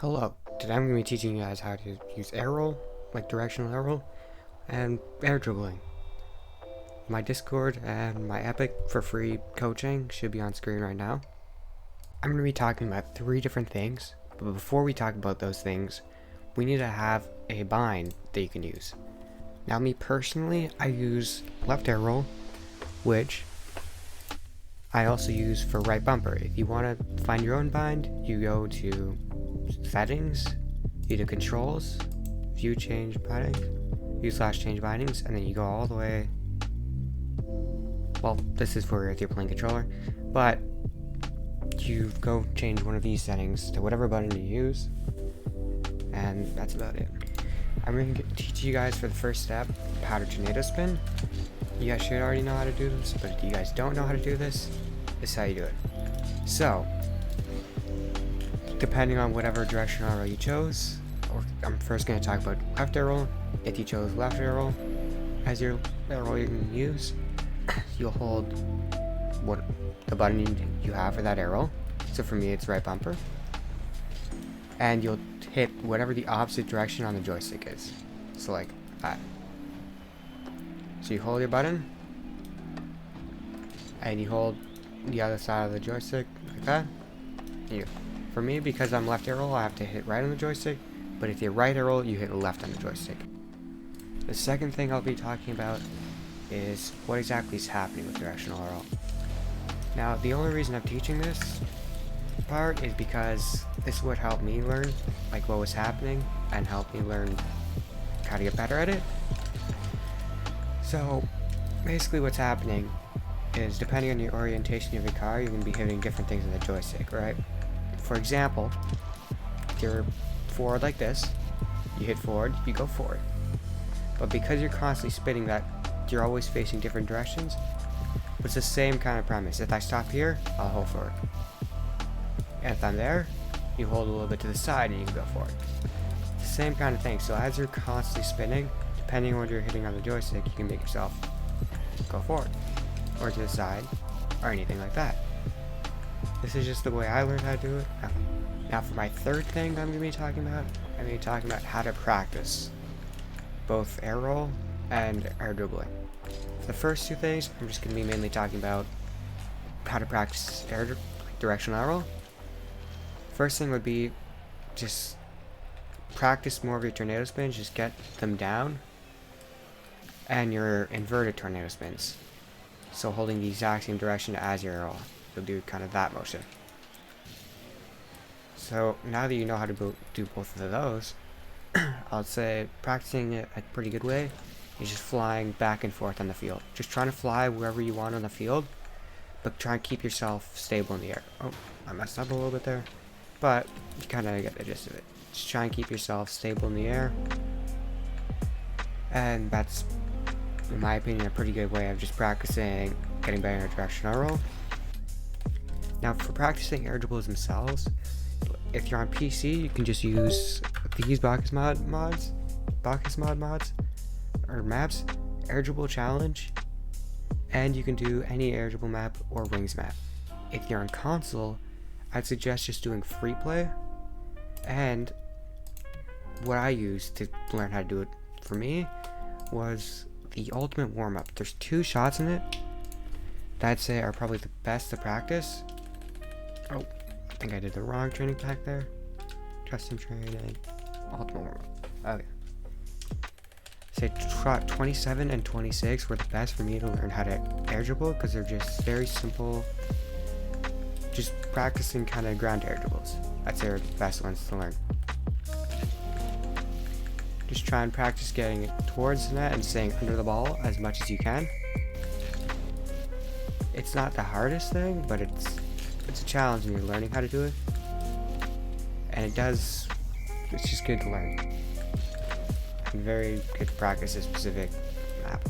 Hello, today I'm going to be teaching you guys how to use air roll, like directional air roll, and air dribbling. My Discord and my Epic for free coaching should be on screen right now. I'm going to be talking about 3 different things, but before we talk about those things, we need to have a bind that you can use. Now me personally, I use left air roll, which I also use for right bumper. If you want to find your own bind, you go to settings, you do controls, view change bindings, view/change bindings, and then you go all the way. Well, this is for if you're playing controller, but you go change one of these settings to whatever button you use, and that's about it. I'm going to teach you guys for the first step how to tornado spin. You guys should already know how to do this, but if you guys don't know how to do this, this is how you do it. So, depending on whatever directional arrow you chose, I'm first going to talk about left arrow. If you chose left arrow as your arrow you're going to use, you'll hold what the button you have for that arrow. So for me, it's right bumper, and you'll hit whatever the opposite direction on the joystick is. So like that. So you hold your button, and you hold the other side of the joystick like that. For me, because I'm left arrow, I have to hit right on the joystick, but if you're right arrow, you hit left on the joystick. The second thing I'll be talking about is what exactly is happening with directional arrow. Now, the only reason I'm teaching this part is because this would help me learn like what was happening and help me learn how to get better at it. So basically what's happening is, depending on your orientation of your car, you're going to be hitting different things on the joystick, right? For example, if you're forward like this, you hit forward, you go forward. But because you're constantly spinning that, you're always facing different directions. But it's the same kind of premise. If I stop here, I'll hold forward. And if I'm there, you hold a little bit to the side and you can go forward. It's the same kind of thing. So as you're constantly spinning, depending on what you're hitting on the joystick, you can make yourself go forward, or to the side, or anything like that. This is just the way I learned how to do it. Now for my third thing I'm going to be talking about, I'm going to be talking about how to practice both air roll and air dribbling. For the first 2 things, I'm just going to be mainly talking about how to practice directional air roll. First thing would be just practice more of your tornado spins, just get them down, and your inverted tornado spins. So holding the exact same direction as your air roll, you'll do kind of that motion. So now that you know how to do both of those, I'll say practicing it a pretty good way is just flying back and forth on the field. Just trying to fly wherever you want on the field, but try and keep yourself stable in the air. Oh, I messed up a little bit there, but you kind of get the gist of it. Just try and keep yourself stable in the air, and that's, in my opinion, a pretty good way of just practicing getting better at directional roll. Now for practicing air dribbles themselves, if you're on PC, you can just use these Bacchus mod mods, or maps, air dribble challenge, and you can do any air dribble map or wings map. If you're on console, I'd suggest just doing free play, and what I used to learn how to do it for me was the ultimate warm-up. There's 2 shots in it that I'd say are probably the best to practice. Oh, I think I did the wrong training pack there. Custom training, ultimate warm-up. Okay. Say 27 and 26 were the best for me to learn how to air dribble, because they're just very simple, just practicing kind of ground air dribbles. I'd say are the best ones to learn. Just try and practice getting it towards the net and staying under the ball as much as you can. It's not the hardest thing, but it's a challenge when you're learning how to do it. And it's just good to learn. And very good to practice a specific map.